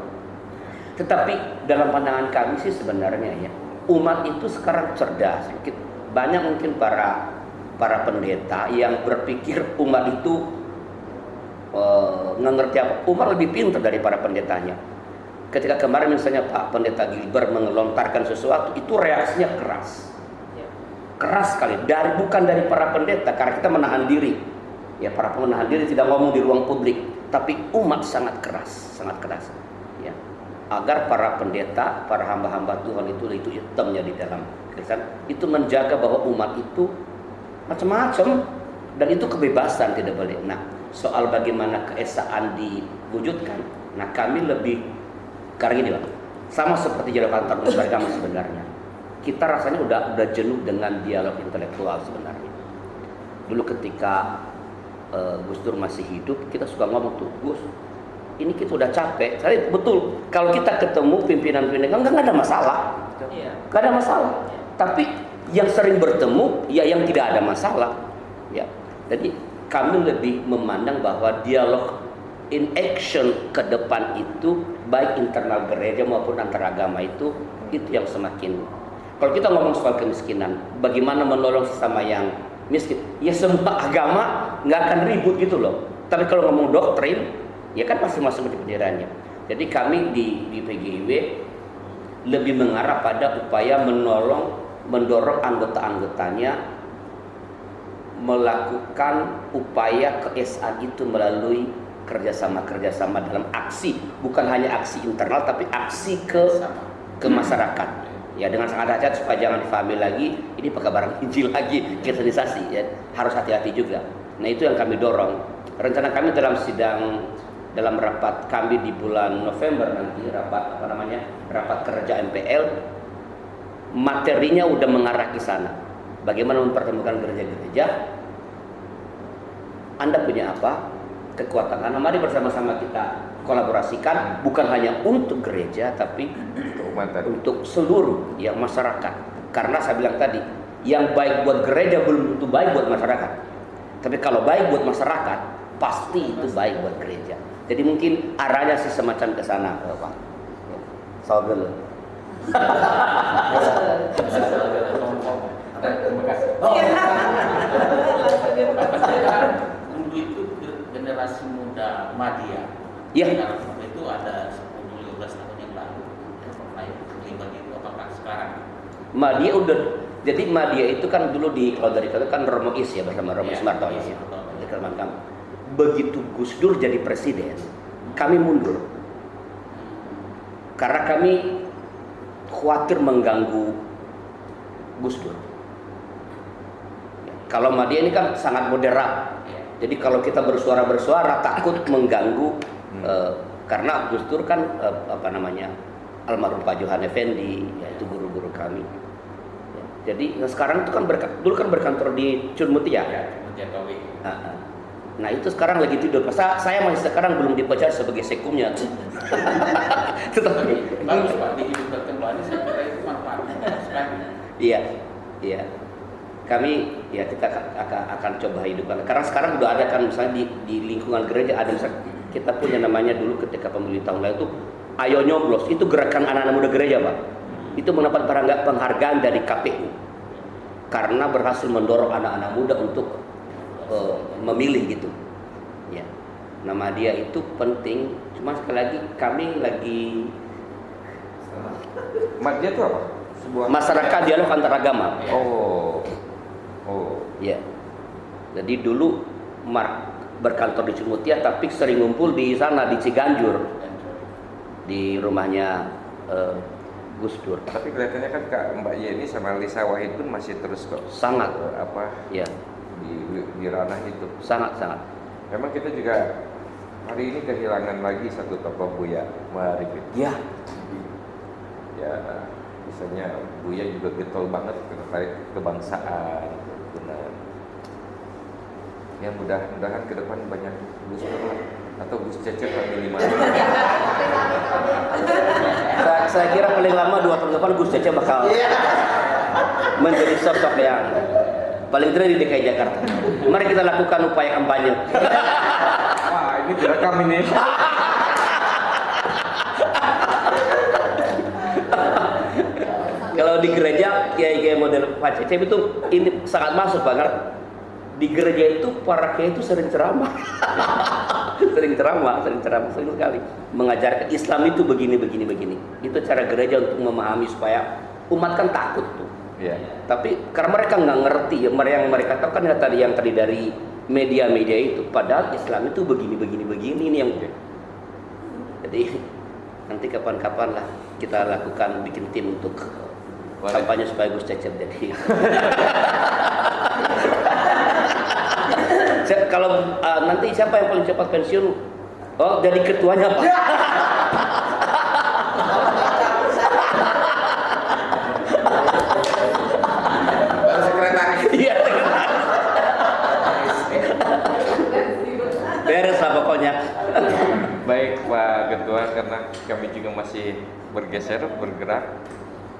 Tetapi dalam pandangan kami sih sebenarnya ya, umat itu sekarang cerdas. Banyak mungkin para pendeta yang berpikir umat itu nggak ngerti apa. Umat lebih pintar dari para pendetanya. Ketika kemarin misalnya Pak Pendeta Gilbert mengelontarkan sesuatu, itu reaksinya keras. Keras sekali, bukan dari para pendeta, karena kita menahan diri. Ya, para menahan diri tidak ngomong di ruang publik, tapi umat sangat keras. Ya. Agar para pendeta, para hamba-hamba Tuhan itu hitamnya di dalam Kristen, itu menjaga bahwa umat itu macam-macam dan itu kebebasan tidak boleh. Nah, soal bagaimana keesaan diwujudkan, nah kami lebih karena gini Pak, sama seperti dialog antar umat beragama sebenarnya. Kita rasanya udah jenuh dengan dialog intelektual sebenarnya. Dulu ketika Gus Dur masih hidup, kita suka ngomong tuh, Gus, ini kita udah capek. Saya betul, kalau kita ketemu pimpinan-pimpinan nggak ada masalah, nggak ada masalah. Tapi yang sering bertemu, ya yang tidak ada masalah. Ya, jadi kami lebih memandang bahwa dialog in action ke depan itu baik internal gereja maupun antar agama itu yang semakin. Kalau kita ngomong soal kemiskinan, bagaimana menolong sesama yang miskin, ya semua agama nggak akan ribut gitu loh. Tapi kalau ngomong doktrin, ya kan masing-masing di pendidikannya. Jadi kami di PGIW lebih mengarah pada upaya mendorong anggota-anggotanya melakukan upaya keesaan itu melalui kerjasama dalam aksi, bukan hanya aksi internal tapi aksi ke masyarakat. Ya, dengan sangat hati-hati supaya jangan difahami lagi ini pekabaran Injil lagi, kristenisasi, ya. Harus hati-hati juga. Nah, itu yang kami dorong. Rencana kami dalam rapat kami di bulan November nanti, rapat kerja MPL, materinya udah mengarah ke sana. Bagaimana mempertemukan gereja-gereja? Anda punya apa? Kekuatan. Karena mari bersama-sama kita kolaborasikan, bukan hanya untuk gereja tapi untuk seluruh yang masyarakat. Karena saya bilang tadi, yang baik buat gereja belum tentu baik buat masyarakat. Tapi kalau baik buat masyarakat, pasti itu baik buat gereja. Jadi mungkin arahnya sih semacam ke sana, Pak. Salam dulu. Dulu itu generasi muda Madya. Iya. Itu ada 10-15 tahun yang lalu. Terlibat itu apakah sekarang? Madya udah. Jadi Madya itu kan dulu kalau dari itu kan Romo Is ya, bersama Romo Ismarto ya. Di Kalimantan kami. Begitu Gus Dur jadi presiden, kami mundur. Karena kami khawatir mengganggu Gus Dur. Kalau Madya ini kan sangat moderat. Jadi kalau kita bersuara takut mengganggu karena Gus Dur kan almarhum Pak Johan Effendi, yaitu guru-guru kami. Ya, jadi sekarang itu kan dulu kan berkantor di Cunmutia. Nah itu sekarang lagi tidur. Saya masih sekarang belum dipecat sebagai sekumnya. Tetapi bagus Pak, dihidupkan kembali, saya kira itu manfaatnya sekali. Iya. Kami kita akan coba hidupkan. Karena sekarang udah ada kan misalnya di lingkungan gereja ada misalnya kita punya namanya dulu ketika pemilu tahun lalu itu Ayo Nyoblos, itu gerakan anak-anak muda gereja Pak. Itu mendapat penghargaan dari KPU karena berhasil mendorong anak-anak muda untuk memilih gitu. Ya. Nama dia itu penting. Cuma sekali lagi kami lagi Madya itu apa? Sebuah Masyarakat Dialog Antaragama. Oh. Oh. Ya. Jadi dulu Mark berkantor di Cimutia, tapi sering ngumpul di sana di Ciganjur, di rumahnya Gus Dur. Tapi kelihatannya kan Kak Mbak Yeni sama Lisa Wahid pun masih terus kok Sangat. apa Ya, di ranah itu. sangat. Memang kita juga hari ini kehilangan lagi satu tokoh Buya Marifin. Ya, Ya, misalnya Buya juga getol banget terkait kebangsaan. Benar. Ya mudah-mudahan ke depan banyak Gus Dur lah, atau Gus Cecep lah minimal. saya kira paling lama 2 tahun depan Gus Cecep bakal menjadi sosok yang paling keren di DKI Jakarta. Mari kita lakukan upaya kampanye. Wah, ini direkam ini. Kalau di gereja kiai-kiai model Pak Cecep itu ini sangat masuk banget. Di gereja itu para kiai itu sering ceramah. sering ceramah sering sekali mengajarkan Islam itu begini. Itu cara gereja untuk memahami supaya umat kan takut tuh. Iya. Tapi karena mereka nggak ngerti ya, yang mereka tahu kan yang tadi dari media-media itu. Padahal Islam itu begini ini yang. Jadi nanti kapan-kapan lah kita lakukan bikin tim untuk kampanye supaya Gus Cecep jadi. Kalau nanti siapa yang paling cepat pensiun? Oh, jadi ketuanya Pak. Baru sekretaris. Iya. Beres lah pokoknya. Baik Pak Ketua, karena kami juga masih bergerak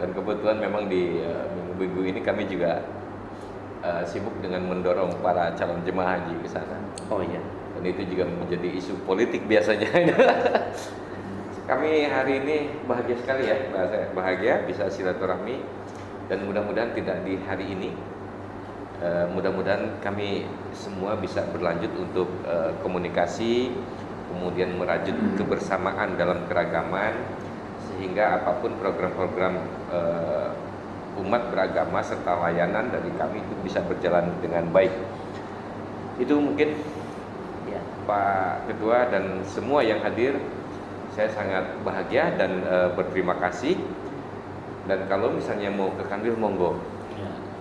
dan kebetulan memang di minggu ini kami juga sibuk dengan mendorong para calon jemaah haji ke sana. Oh iya. Dan itu juga menjadi isu politik biasanya. Kami hari ini bahagia sekali ya, bahagia bisa silaturahmi dan mudah-mudahan tidak di hari ini. Mudah-mudahan kami semua bisa berlanjut untuk komunikasi, kemudian merajut kebersamaan dalam keragaman, sehingga apapun program-program umat beragama serta layanan dari kami itu bisa berjalan dengan baik. Itu mungkin ya, Pak Ketua dan semua yang hadir, saya sangat bahagia dan berterima kasih. Dan kalau misalnya mau ke Kanwil, monggo.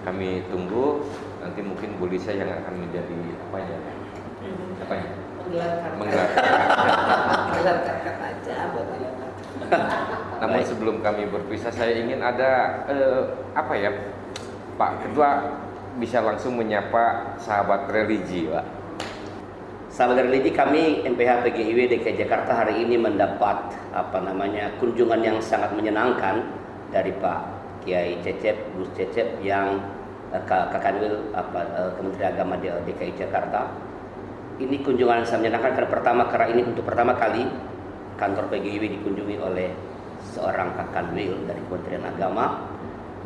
Kami tunggu. Nanti mungkin Bu Lisa yang akan menjadi apanya? Menggelar karkat aja buat Namun sebelum kami berpisah, saya ingin ada Pak Ketua bisa langsung menyapa sahabat religi, Pak. Sahabat religi kami MPH PGIW DKI Jakarta hari ini mendapat kunjungan yang sangat menyenangkan dari Pak Kiai Cecep, Gus Cecep yang Kakanwil Kementerian Agama DKI Jakarta. Ini kunjungan yang sangat menyenangkan karena ini untuk pertama kali kantor PGIW dikunjungi oleh seorang Kakanwil dari Kementerian Agama,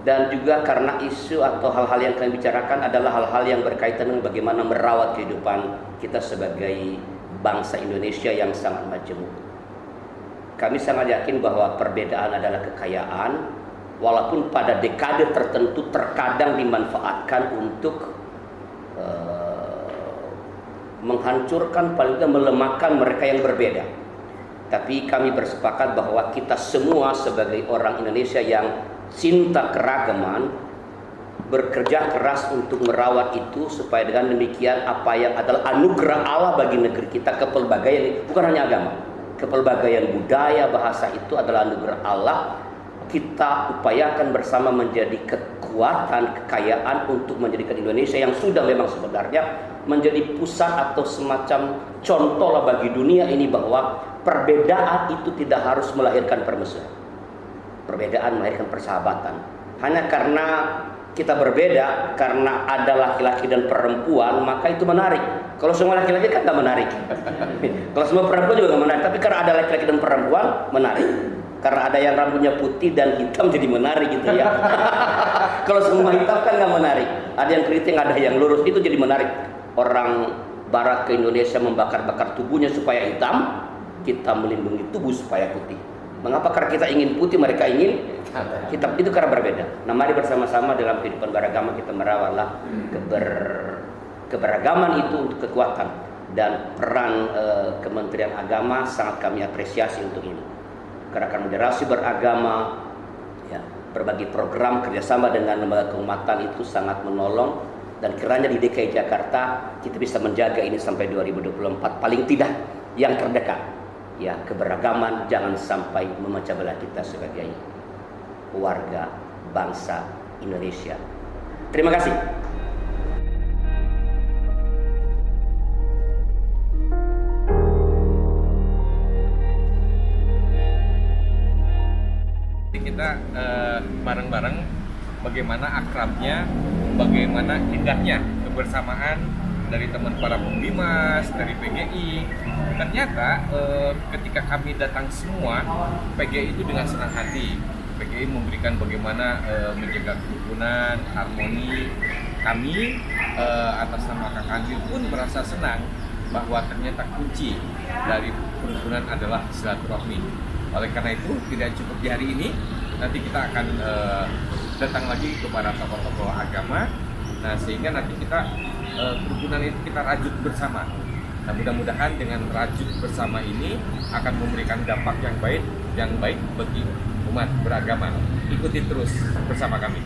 dan juga karena isu atau hal-hal yang kami bicarakan adalah hal-hal yang berkaitan dengan bagaimana merawat kehidupan kita sebagai bangsa Indonesia yang sangat majemuk. Kami sangat yakin bahwa perbedaan adalah kekayaan, walaupun pada dekade tertentu terkadang dimanfaatkan untuk menghancurkan, paling tidak melemahkan mereka yang berbeda. Tapi kami bersepakat bahwa kita semua sebagai orang Indonesia yang cinta keragaman bekerja keras untuk merawat itu, supaya dengan demikian apa yang adalah anugerah Allah bagi negeri kita, kepelbagaian, bukan hanya agama, kepelbagaian budaya, bahasa itu adalah anugerah Allah. Kita upayakan bersama menjadi kekuatan, kekayaan untuk menjadikan Indonesia yang sudah memang sebenarnya menjadi pusat atau semacam contoh lah bagi dunia ini, bahwa perbedaan itu tidak harus melahirkan permusuhan. Perbedaan melahirkan persahabatan. Hanya karena kita berbeda, karena ada laki-laki dan perempuan, maka itu menarik. Kalau semua laki-laki kan nggak menarik. Kalau semua perempuan juga nggak menarik. Tapi karena ada laki-laki dan perempuan, menarik. Karena ada yang rambutnya putih dan hitam jadi menarik gitu ya. Kalau semua hitam kan nggak menarik. Ada yang keriting, ada yang lurus, itu jadi menarik. Orang barat ke Indonesia membakar-bakar tubuhnya supaya hitam, kita melindungi tubuh supaya putih. Mengapa? Karena kita ingin putih, mereka ingin Itu karena berbeda. Nah, mari bersama-sama dalam kehidupan beragama kita merawatlah keberagaman itu untuk kekuatan, dan peran Kementerian Agama sangat kami apresiasi untuk ini. Gerakan Moderasi Beragama, ya, berbagai program kerjasama dengan lembaga keumatan itu sangat menolong, dan kiranya di DKI Jakarta kita bisa menjaga ini sampai 2024, paling tidak yang terdekat. Ya, keberagaman jangan sampai memecah belah kita sebagai warga bangsa Indonesia. Terima kasih. Kita bareng-bareng bagaimana akrabnya, bagaimana indahnya kebersamaan dari teman para pembimas, dari PGI. Ternyata ketika kami datang semua, PGI itu dengan senang hati. PGI memberikan bagaimana menjaga kerukunan, harmoni. Kami atas nama Kak Andil pun merasa senang bahwa ternyata kunci dari kerukunan adalah silaturahmi. Oleh karena itu tidak cukup di hari ini, nanti kita akan datang lagi kepada tokoh-tokoh agama. Nah, sehingga nanti kita kerukunan itu kita rajut bersama. Nah, mudah-mudahan dengan rajut bersama ini akan memberikan dampak yang baik bagi umat beragama. Ikuti terus bersama kami.